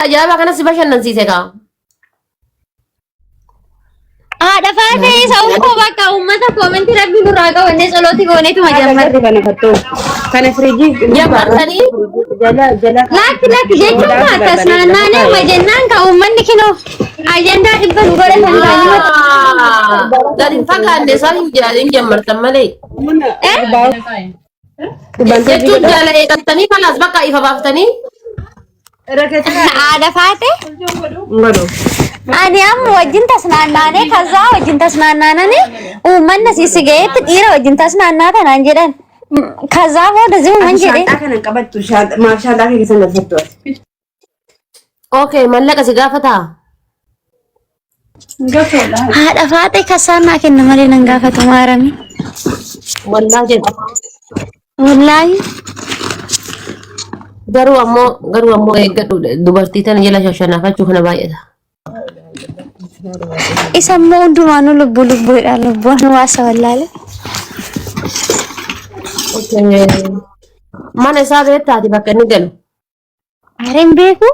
Ajaa'ibaa kanas si bashannansiise kaa. Haadha faatee isa uffoo bakka uummata koomentii rabbi nurraa qabannee solooti gooneetu majaammata. Kana fattuu. Kana firiijii. Jabaatanii. Laakki jechuun akkas naannoo majennaan ka uummanni kinoo ajandaa dhibba nu godhatanii kaanii. Gadi hin fagaanne isaan hin jammartan malee. Jechuun jaala eegattanii kanaas bakka ifa baaftanii. Haadha faatee. Ani amma wajjin tasnaannaanee kaza wajjin tasnaannaananii uummanni siisi ga'eetti dhiira wajjin tasnaannaa naan jedhan. Kaza booda zimuman jedhee. Shaantaa kana qabattu maaf shaantaa kee keessa galfattu? Okay, mallaqa si gaafataa? Haadha faatee kasaan naa kenna malee nan gaafatu maarami. Wallaa jedha. Wallaahi. Garuu ammoo eeggadhu dubartii tana jala shashanaafachuu kana baay'ata. Isa immoo hundumaanuu lubbuudha lubbuun waasa wallaale. Mana isaa beektaati bakka inni galu. Hareen beeku.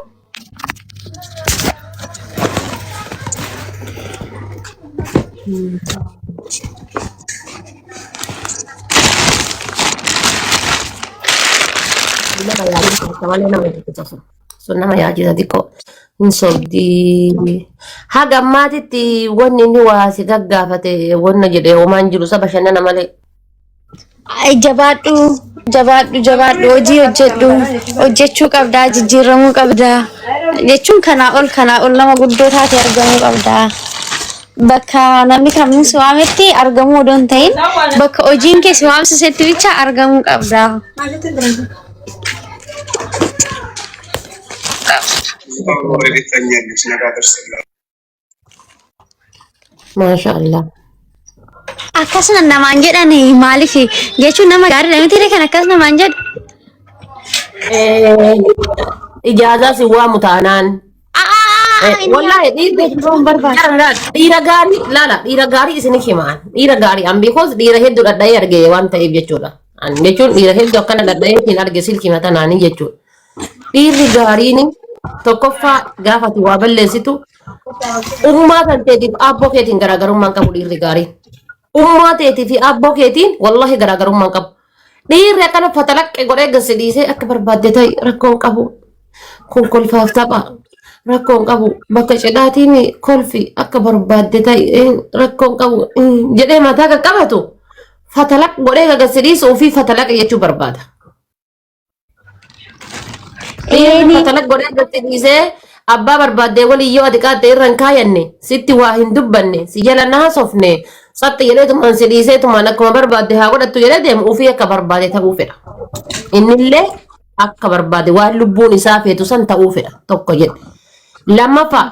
Nama yaajisa xiqqoo hin sobdii. Haga ammaatitti wanni inni waa si gaggaafate wanna jedhee homaan jiru isa bashannana malee. Jabaadhu hojii hojjechuu qabdaa jijjiiramuu qabdaa jechuun kanaa ol nama guddoo taate argamuu qabdaa. Bakka namni kamiin si waametti argamuu odoo hin ta'in bakka hojiin kee si waamsisetti bicha argamuu qabdaa. Maashaallah. Akkasuma namaan jedhani maaliif jechuun nama gaariidha miti kan akkas namaan jedhu. Ijaazaa si waamu taanaan. Wallahi dhiira gaarii laala dhiira gaarii isin himaan dhiira gaarii an because dhiira hedduu dhadha'ee argee waan ta'eef jechuudha. Jechuun dhiira hedduu akkana dhadha'ee hin arge silkii matanaanii jechuudha. Dhiirri gaariin tokkoffaa gaafati waa balleessitu ummaa kan ta'eetiif abboo keetiin garaagarummaan qabu dhiirri gaariin. Ummaa ta'eetii fi abboo keetiin wallahi garaagarummaan qabu. Dhiirri akkana fatalaqqe godhee gasi dhiisee akka barbaadde ta'e rakkoon qabu. Kun kolfaaf tapha. Rakkoon qabu bakka cidhaatiin kolfi akka barbaadde ta'e rakkoon qabu jedhee mataa kan qabatu fatalaq godhee gasi dhiisuu fi fatalaq jechuu barbaada. Fatalaq godhee gasi dhiisee abbaa barbaadde walii yoo ati qaatte irra hin kaayanne sitti waa hin dubbanne si jala naasofne saxxi jedhee tumaan si dhiisee tumaan akkuma barbaadde haa godhattu jedhee deemu ofii akka barbaade ta'uu fedha. Innillee akka barbaade waan lubbuun isaa feetu san ta'uu fedha tokko jedhe. Lammaffaa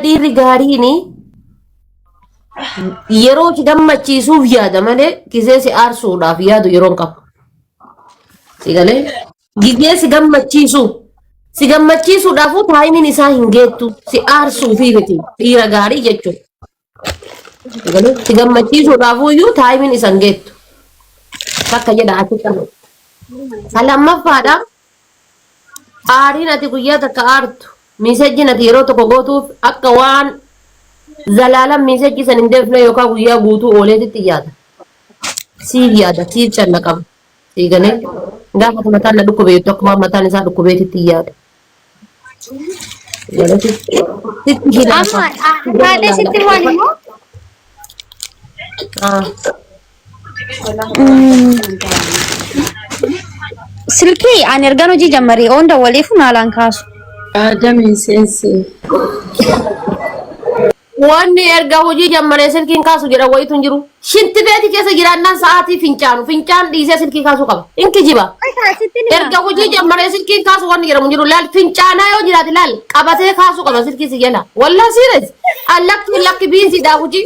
dhiirri gaariin yeroo si gammachiisuuf yaada malee gisee si aarsuudhaaf yaadu yeroon qabu. Si galee gisee si gammachiisuudhaafuu taayimiin isaa hin geettu si aarsuu fi miti dhiira gaarii jechuudha. Si gammachiisuudhaafuu iyyuu taayimiin isa hin geettu. Takka jedha ati qabu. Lammaffaadha. Aariin ati guyyaa takka aartu miisejjiin ati yeroo tokko gootuuf akka waan zalaalan miisejjii san hin deefne yookaan guyyaa guutuu ooleetitti yaada. Siif yaada, siif calla qaba. Sii galee gaafa mataan na dhukkubeettu akka waan mataan isaa dhukkubeetitti yaada. Haadha sitti waan immoo. Silkii ani ergan hojii jammaree onda waliif naalaan kaasu. Adamii seensi. Wanni erga hojii jammaree silkiin kaasu jedha wayitu hin jiru. Shinti beeti keessa jiraannaan sa'aatii fincaan dhiisee silkii kaasuu qaba. Inki jiba. Erga hojii jammaree silkiin kaasu wanni jedhamu hin jiru. Laal fincaanaa yoo jiraate laal qabatee kaasuu qaba silkii si jala. Wallaa siires lakki biinsiidhaa hojii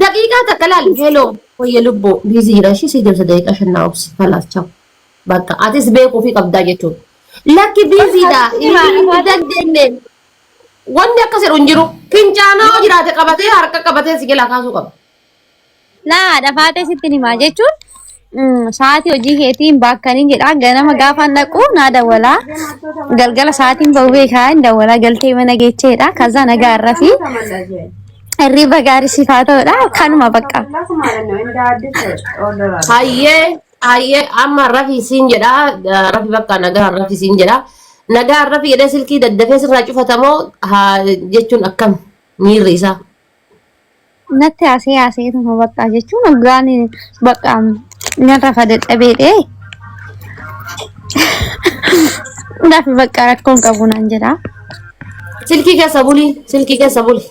daqiiqaa takka laal heloo wayya lubboo biizii jira ishii si deemsa daqiiqaa shannaa obsi falaas chawu. Bakka atis beekuu fi qabdaa jechuudha. Lakki biiziidha. Hin dandeenye. Wanni akkas jedhu hin jiru. Fincaanaa yoo jiraate qabatee harka qabatee si jala kaasuu qaba. Laa dhafaatee sitti himaa jechuun sa'aatii hojii keetiin bakkaniin jedha ganama gaafa naqu naa dawwala galgala sa'aatiin ba'u beekaa hin dawwala galtee mana geecheedha kaza nagaa irra fi hirriba gaarii sifaa ta'udha kanuma bakka. Hayyee amma rafi siin jedha rafi bakka nagaa rafi siin jedha nagaa rafi jedhee silkii daddafee sirraa cufatamoo jechuun akkam miirri isaa. Natti haasee tuma bakka jechuun hoggaan bakka nyaata fadadhabeedhe. Naaf bakka rakkoon qabu naan jedha. Silkii keessa buli.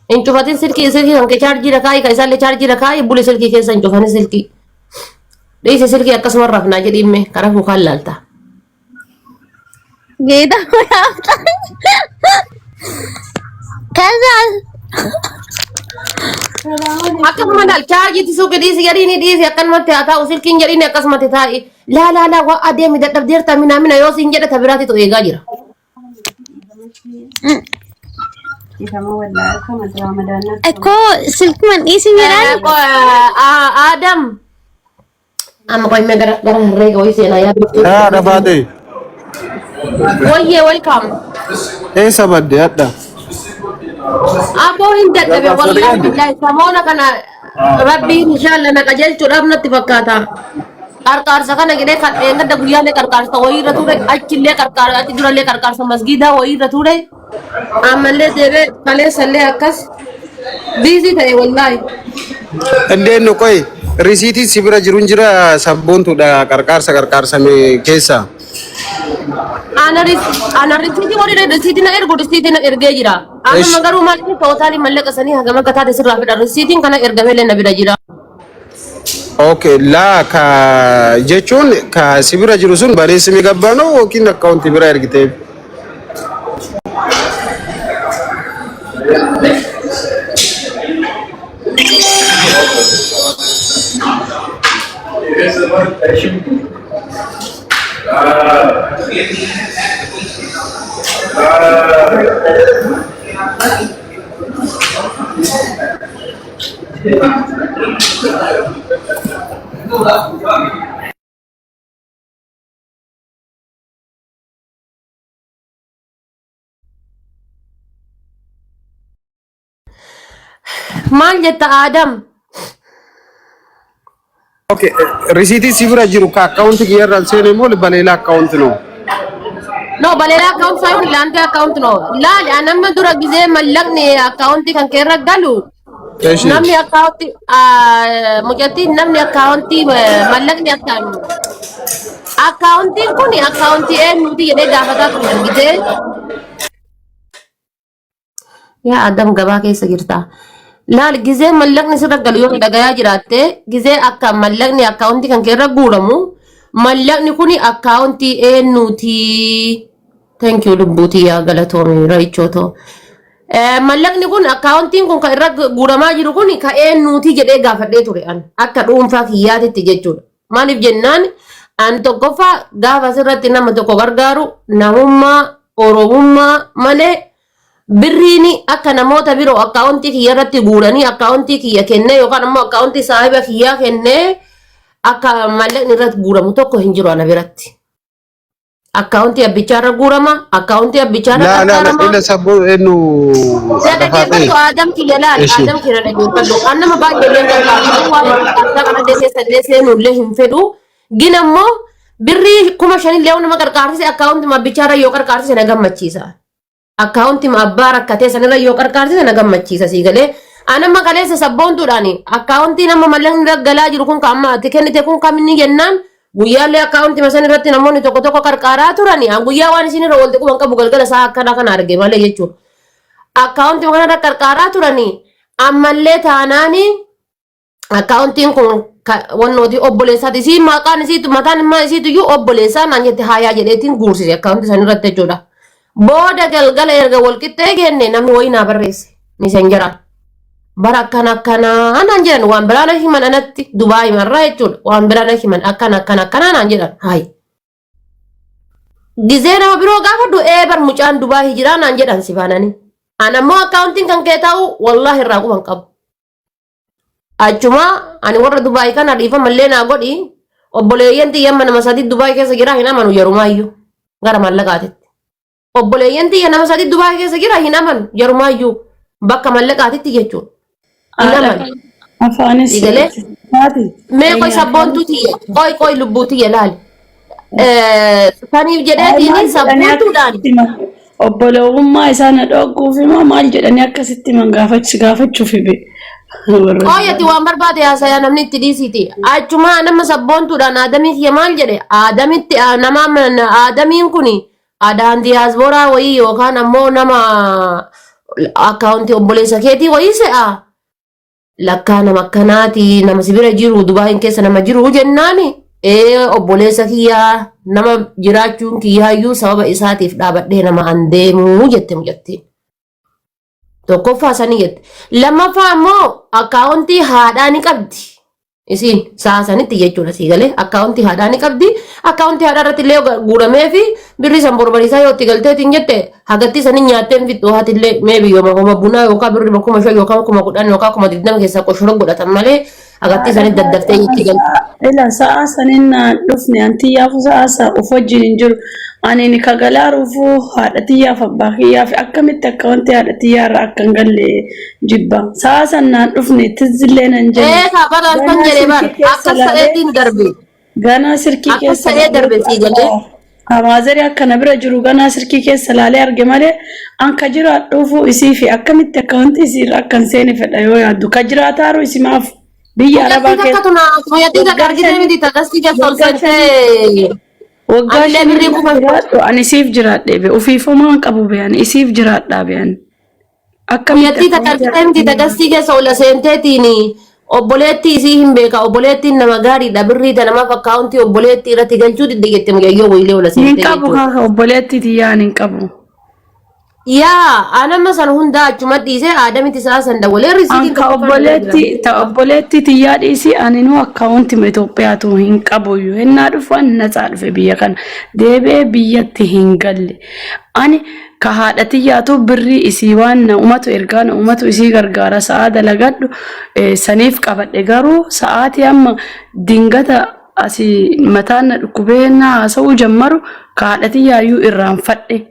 In cufatin silkii kan ke charjii rakaayi kan isaallee charjii rakaayi buli silkii keessa hin cufani silkii. Dhiise silkii akkasuma rafnaa jedhimme karaa kukaan laalta. Geeda yaafta. Kazaan. Akkasuma daal charjii suuqii dhiisi jedhiini dhiisi akkanumatti haa taa'u silkiin jedhiini akkasumatti taa'i. Laa waa adeemi dadhabdeerta mina yoo siin jedhe tabiraatitu eegaa jira. Eko silkuman dhiisi jedhaan. Adam. Amma kau gara herrega woi sena ya. Ah, ada Fade. Woyye welcome. Sabadde adda. Abo hinda dabe wallahi billahi samona kana rabbi inshallah na qajelchu dhabnatti fakkaata. Qarqaarsa kana gidee kan engadda guyyaalee qarqaarsa wayirra ture achillee qarqaarsa durallee qarqaarsa masgiida wayirra ture ammallee deebe kaleessallee akkas biizii ta'e wallahi. Indeen qoy risiitii sibira jirun jira sabboontuudha qarqaarsa keessa. Ana risiitii wali risiitii na ergu risiitii na ergee jira. Amma garuu maal tootaalii mallaqasanii hagama gataate sirraa fedha risiitiin kana ergameelee na bira jira. Okay, la ka jechuun ka sibira jiru sun bareessimi gabbaanoo yookiin akkaawuntii bira ergitee? Maal jetta Adam? Okay, risiitii sibira jiru ka akkaawuntii kiyyarraan seenee moo baleela akkaawuntii noo? No, baleela akkaawuntii saa hin laantee akkaawuntii noo. Laali anamma dura gizee mallaqni akkaawuntii kan keerra galu. Namni akkaawuntii mucattiin namni akkaawuntii mallaqni akkaawuntiin kun akkaawuntii eenyuti jedhee gaafataa ture argitee. Yaa Adam gabaa keessa jirta. Laal gizee mallaqni sirra galu yoo dhagayaa jiraatte gizee akka mallaqni akkaawuntii kan keerra guuramu mallaqni kun akkaawuntii eenyuti. Thank you lubbuutii yaa galatoomi raichooto. Mallaqni kun akkaawuntiin kun kan irra guuramaa jiru kun ka eenyuti jedhee gaafadhee ture an akka dhuunfaa kiyyaatitti jechuudha. Maaliif jennaan an tokkoffaa gaafa sirratti nama tokko gargaaru namummaa oromummaa malee birriini akka namoota biroo akkaawuntii kiyya irratti guuranii akkaawuntii kiyya kennee yookaan ammoo akkaawuntii saahiba kiyyaa kennee akka mallaqni irratti guuramu tokko hin jiru ana biratti. Akkaawuntii abbichaarra guurama akkaawuntii abbichaarra qarqarama. Ila sabboo eenyu Dhaggeeffatu Adam kiyya laal Adam kiyya dhaggeeffatu an nama baay'ee gargaaru waan akka kana deesseessallee seenullee hin fedhu ginammoo birrii 5,000 nama qarqaarsise akkaawuntii abbichaarra yoo qarqaarsise na gammachiisa. Akkaawuntii abbaa rakkatee sanirra yoo qarqaarsise na gammachiisa sii galee anamma kaleessa sabboontuudhaan akkaawuntii nama mallaqni irra galaa jiru kun amma ati kennite kun kaminni jennaan guyyaallee akkaawuntii masan irratti namoonni tokko qarqaaraa turani guyyaa waan isin irra walti quban qabu galgala isaa akkana kana arge malee jechuudha. Akkaawuntii kanarra qarqaaraa turani ammallee taanaani akkaawuntiin kun wannooti obboleessaati isii maqaan isiitu mataan immaa isiitu iyyuu obboleessaa naan jette haayaa jedheetiin guursise akkaawuntii sanirratti jechuudha. Booda galgala erga walqixxee kenne namni wayii naa barreesse misenjera bara akkana naan jedhan waan biraa na himan anatti Dubaay himanraa jechuudha waan biraa na himan akkana naan jedhan hayi. Gizee nama biroo gaafadhu bar mucaan Dubaay jiraa naan jedhan si faananii. Anammoo akkaawuntiin kan kee ta'u wallaahi irraa quban qabu. Achuma ani warra Dubaay kana dhiifa mallee naa godhi obboleeyyan xiyya nama sadii Dubaay keessa jira hin amanu yerumaayyuu gara mallaqaatitti. Obboleeyyan xiyya nama sadii Dubaay keessa jira hin amanu yerumaayyuu bakka mallaqaatitti jechuudha. Hin amanu. Afaanis. Igalee mee qoy sabboontuu tiyya qoy lubbuu tiyya laali. Saniif jedheetiin sabboontuudhaan. Obbolowummaa isaan dhooguuf immoo maal jedhanii akkasitti man gaafachuuf hibe. Qoyati waan barbaade haasayaa namni itti dhiisiti. Achuma nama sabboontuudhaan aadamii kiyya maal jedhe aadamitti nama aadamiin kuni aadaan diyaasbooraa wayii yookaan ammoo nama akkaawuntii obboleessa keetii wayii se'a. Lakkaa nama akkanaati nama sibira jiru Dubaayin keessa nama jiru jennaani. Obboleessa kiyyaa nama jiraachuun kiyyaayyuu sababa isaatiif dhaabadhee nama an deemuu jette mucattiin. Tokkoffaa sanii jette. Lammaffaa immoo akkaawuntii haadhaa ni qabdi. Isiin saasanitti jechuudha sii galee akkaawuntii haadhaa ni qabdi. Akkaawuntii haadhaa irratti illee guuramee fi birri san barbariisaa yoo itti galteetiin jette hagatti sanin nyaatteen fixxuu haati illee meebi yooma bunaa yookaan birri 5,000 yookaan 10,000 yookaan 20,000 keessaa qoshoro godhatan malee hagatti sanin daddaftee itti galte. Ila sa'a sanin dhufne anti yaafu sa'a of wajjin hin jiru. Ani ni kagalaaruufu haadha xiyyaaf abbaa kiyyaaf akkamitti akka wanti haadha xiyyaarra akka hin galle jibba. Sa'a sanaan dhufne tizzillee nan jedhe. Kabalaan kan jedhee bara akkas ta'eetiin darbe. Ganaa sirkii keessa. Akkas ta'ee darbe sii galee. Hamaazari akkana bira jiru ganaa sirkii keessa laalee arge malee anka jiraadhuufu isii fi akkamitti akka wanti isiirra akka hin seene fedha yoo yaaddu. Ka jiraataaru isimaaf biyya arabaa keessa. Moyyatii takka argitee miti takkasii keessa ol seentee. Waggaa shanii jiraadhu ani isiif jiraadhee be ofiifumaan qabu be'an isiif jiraadhaa be'an. Moyyatii takka argitee miti takkasii keessa ol seenteetiin obboleettii isii hin beeka obboleettiin nama gaariidha birrii namaaf akkaawuntii obboleettii irratti galchuu diddeettee muyyayyoo wayilee ol seentee jechuudha. Hin qabu haa obboleettii tiyyaan hin qabu. Yaa anama san hundaa achuma dhiisee aadamitti isaa san dawalee risiitiin ta obboleetti tiyyaa dhiisii aninuu akkaawuntii Itoophiyaatu hin qabuyyuu hennaa dhufan natsaa dhufe biyya kana deebi'ee biyyatti hin galle ani ka haadha tiyyaatu birrii isii waan umatu ergaan umatu isii gargaara sa'a dalagadhu saniif qabadhe garuu sa'aatii amma dingata asii mataan dhukkubee haasa'uu jammaru ka haadha tiyyaayyuu irraanfadhe.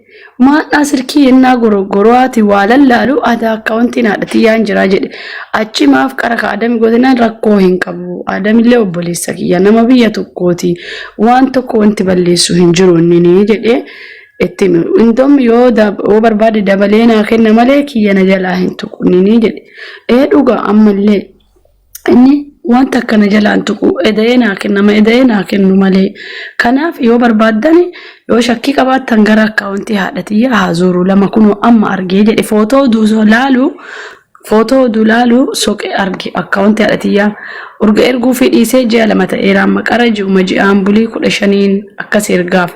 Maadhaa sirkii yennaa gorogorooti waa lallaalu aadaa akkaawuntiin haadha tiyyaan jira jedhe achi maaf qara ka aadami gootinaan rakkoo hin qabu aadamillee obboleessa kiyya nama biyya tokkooti waan tokko wanti balleessu hin jiru inni jedhee itti indoom yoo barbaade dabalee naa kenna malee kiyya na jalaa hin tuqu inni jedhe dhuga ammallee inni wanta akkana jalaan tuqu eda'ee naa kennu malee kanaaf yoo barbaaddani yoo shakkii qabaattan gara akkaawuntii haadha tiyyaa haa zooru lama kunoo amma argee jedhe footoo oduu laalu soqe arge akkaawuntii haadha tiyyaa urga erguu fi dhiisee ji'a lama ta'eera amma qara ji'uma ji'aan bulii 15 akkas ergaaf.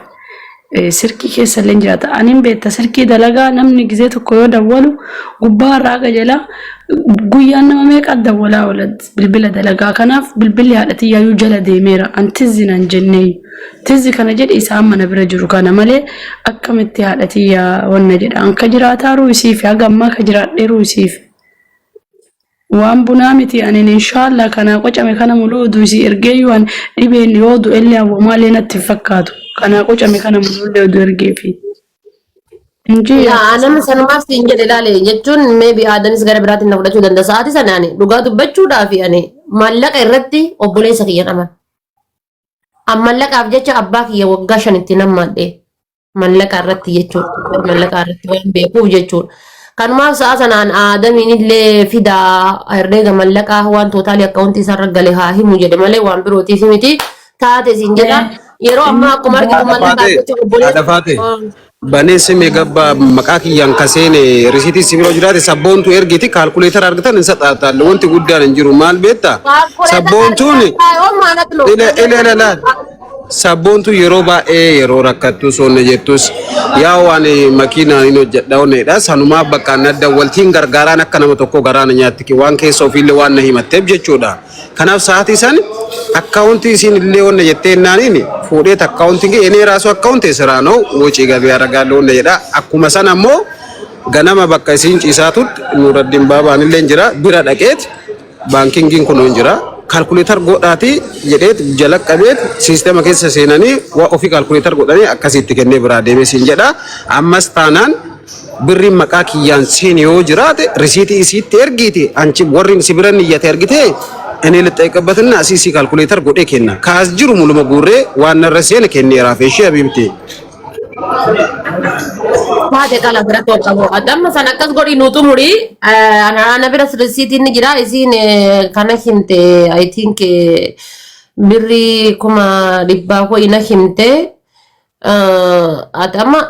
Sirkii keessa illee jiraata. Anin beekta sirkii dalagaa namni gizee tokko yoo dawwalu gubbaa irraa jala guyyaan nama meeqa dawwalaa oola bilbila dalagaa kanaaf bilbilli haadha tiyyaayyuu jala deemeera. An tizzi nan jennee tizzi kana jedhe isaan mana bira jiru kana malee akkamitti haadha tiyyaa wanna jedha. An ka jiraataaru isiif haga ammaa ka jiraadheeru isiif. Waan bunaa miti anin inshaallah kana qocame kana muluu oduu isii ergeeyyuu an dhibeen yoo du'ellee hawwamaallee natti fakkaatu. Kana qocame kana mulullee oduu ergeefi. Nama sanumaaf siin jedhe ilaale jechuun meebi aadanis gara biraatiin na fudhachuu danda'a. Sa'aatii sanaan dhugaa dubbachuudhaaf maallaqa irratti obboleessa kiyya qaban. Maallaqaaf jecha abbaa kiyya waggaa 5 itti nammaadhe. Maallaqa irratti jechuudha. Maallaqa irratti waan beekuuf jechuudha. Kanumaaf sa'a sanaan aadamiin illee fidaa herreega maallaqaa waan tootaalii akkaawuntii isaarra gale haa himu jedhe malee waan birootiif miti taate siin jedha. Yeroo ammaa akkuma argitu maallaqaa jecha obboleessa. Baneessi meegabba maqaa kiyyaan kaseen risiitii sibiroo jiraate sabboontu ergiti kaalkuleetara argatan hin saxaaxaalle wanti guddaan hin jiru maal beektaa sabboontuun sabboontu yeroo baay'ee yeroo rakkattu sonne jettus yaa waan makiinaan hin hojjedhaawneedha sanumaa bakka adda waltiin gargaaraan akka nama tokko garaana nyaatti waan keessa ofiillee waan na himatteef jechuudha. Kanaaf sa'aatii san akkaawuntii isiin illee wanna jettee naaniin fuudhee akkaawuntii inni raasu akkaawuntii siraanoo wocii gabee argaa wanna jedha akkuma san ammoo ganama bakka isiin ciisaatutti Nuuraddiin Baabaan illee jira bira dhaqeet baankiingiin kun hin jira kalkuleetar godhaati jedheet jala qabeet siistema keessa seenanii waa ofii kalkuleetar godhanii akkasitti kennee biraa deemee siin jedha. Ammas taanaan birriin maqaa kiyyaan seeni yoo jiraate risiitii isiitti ergiiti anchi warri si bira niyyate ergite እኔ ልጠይቅበትና ሲሲ ካልኩሌተር ጎዴ ከና ካስጅሩ ሙሉ መጉሬ ዋና ረሴን ከኔ ራፌሽ አቢብቴ Baate kala bira to qabo adamma sana akkas godhi nutu muri ana bira receipt inni jira isin kana himte I think birri kuma dibba ko ina himte adamma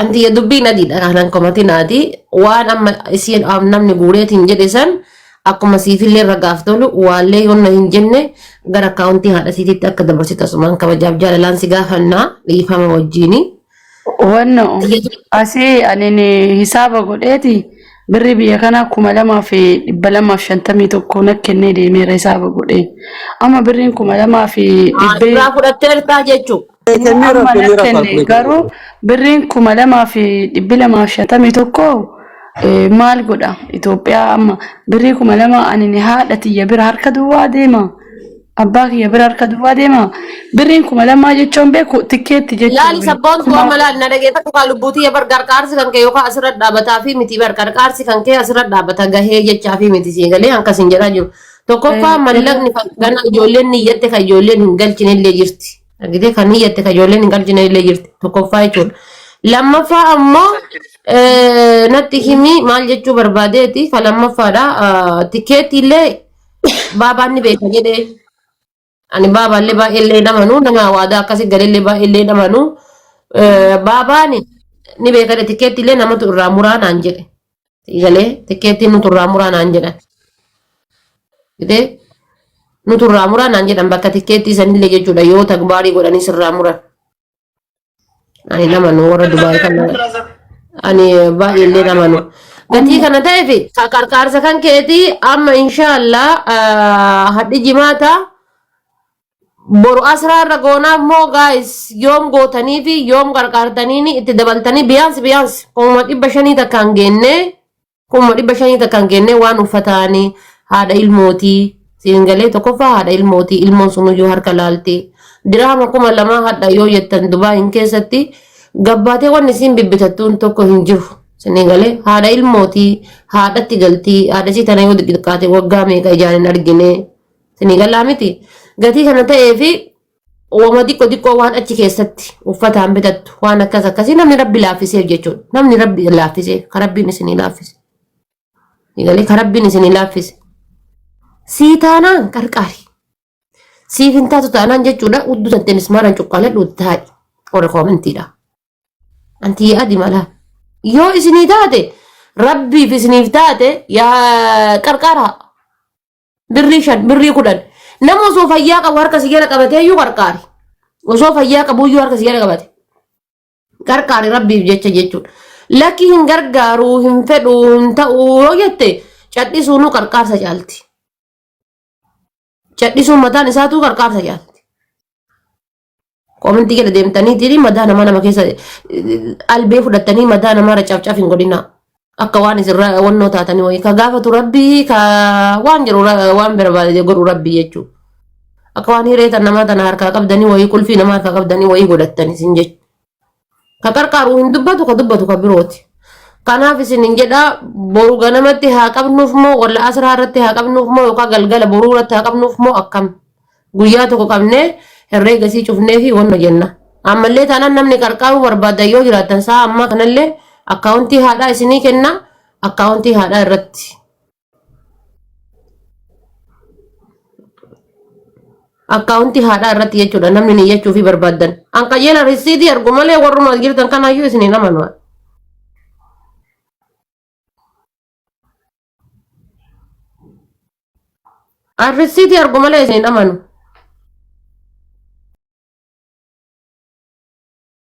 anti dubbi nadi kanan komati nadi waan amma isin namni guureetin jedhisan akkuma siifillee ragaaf tolu waallee yonna hin jenne gara akaawuntii haadha siitiitti akka dabarsita sumaan kabajaaf jaalalaan si gaafannaa dhiifama wajjiini. Wanno asii ani hisaaba godheeti birri biyya kana 2,251 na kennee deemeera hisaaba godhee amma birriin 2,200 Irraa fudhatteertaa jechuudha. amma na kenne garuu birriin 2,251 maal godha Itoophiyaa amma birrii 2,000 ani haadha tiyya bira harka duwwaa deema abbaa kiyya bira harka duwwaa deema birriin 2,000 jechuun beeku tikkeetti jechuudha. Yaali sabboon kuwa malaan na dhageetta kukaa lubbuutii gargaarsi kan kee yookaan asirra dhaabbataa fi miti gargaarsi kan kee asirra dhaabbata gahee jechaa fi miti siin galee akkasiin jedhaa jiru. Tokkoffaa mallaqni gana ijoolleen niyyatte kan ijoolleen hin galchine illee jirti. Argitee kan niyyatte kan ijoolleen hin galchine illee jirti. Tokkoffaa jechuudha. Lammaffaa ammoo natti himi maal jechuu barbaadeeti ka lammaffaadha tikeetti illee baabaan ni beeka jedhee ani baabaallee baay'eellee namanu nama waadaa akkasii galeellee baay'eellee namanu baabaan ni beeka tikeetti illee namatu irraa muraa naan jedhe galee tikeetti nutu irraa muraa naan jedhan gidee nutu irraa muraa naan jedhan bakka tikeetti sanillee jechuudha yoo tagbaarii godhanii sirraa muran ani namanu warra Dubaay kan ani baay'eellee namanu gatii kana ta'eef qarqaarsa kan keetii amma inshaallah hadhi jimaata boru asraarra goonaa immoo gaayis yoom gootanii fi yoom qarqaartanii itti dabaltanii biyaans 500 takkaan geenne 500 takkaan geenne waan uffataanii haadha ilmootii siingalee tokkoffaa haadha ilmootii ilmoon sunuyyuu harka laaltii diraama 2,000 hadha yoo jettan Dubaayin keessatti gabbaatee wanni isin bibbitattuun tokko hin jiru. Sinigale haadha ilmootii haadhatti galtii haadha tana yoo xiqqaate waggaa meeqa ijaan hin argine sinigalaa miti. Gatii kana ta'ee fi wama xiqqoo waan achi keessatti uffataan bitattu waan akkasii namni rabbi laaffiseef jechuudha. Namni rabbi laaffiseef ka rabbiin isinii laaffise. Sinigalee ka rabbiin isinii laaffise. Sii taanaan qarqaari. Siif hin taatu taanaan jechuudha uddu tattee mismaaraan cuqqaaladhu taa'e warra koomentiidha. Anti yaadi malaa. Yoo isinii taate rabbiif isiniif taate yaa qarqara birrii 5 birrii 10 nama osoo fayyaa qabu harka sigara qabatee iyyuu qarqaari osoo fayyaa qabu iyyuu harka sigara qabate qarqaari rabbiif jecha jechuudha. Lakki hin gargaaruu hin fedhuu hin ta'uu yoo jette cadhisuun qarqaarsa caalti. Cadhisuun mataan isaatuu qarqaarsa caalti. Komentii gada deemtanii tiri madaa nama keessa albee fudhatanii madaa namaa caafcaaf hin godhina akka waan isirra wannoo taatanii wayii ka gaafatu rabbii ka waan jiru waan barbaade godhu rabbii jechuudha. Akka waan hireetan namaa tana harkaa qabdanii wayii qulfii namaa harkaa qabdanii wayii godhattanii sin jechuudha. Ka qarqaaru hin dubbatu ka dubbatu ka birooti. Kanaaf isin hin jedhaa boru ganamatti haa qabnuuf moo walla asraa irratti haa qabnuuf moo yookaan galgala boruu irratti haa qabnuuf moo akkam guyyaa tokko qabnee herreega sii cufnee fi wanna jenna. Ammallee taanaan namni qarqaaruu barbaadan yoo jiraatan saa ammaa kanallee akkaawuntii haadhaa isinii kenna akkaawuntii haadhaa irratti. Akkaawuntii haadhaa irratti jechuudha namni ni jechuu fi barbaadan. An qajeela risiitii argu malee warruma jirtan kanaayyuu isinii namanu. Risiitii argu malee isinii namanu.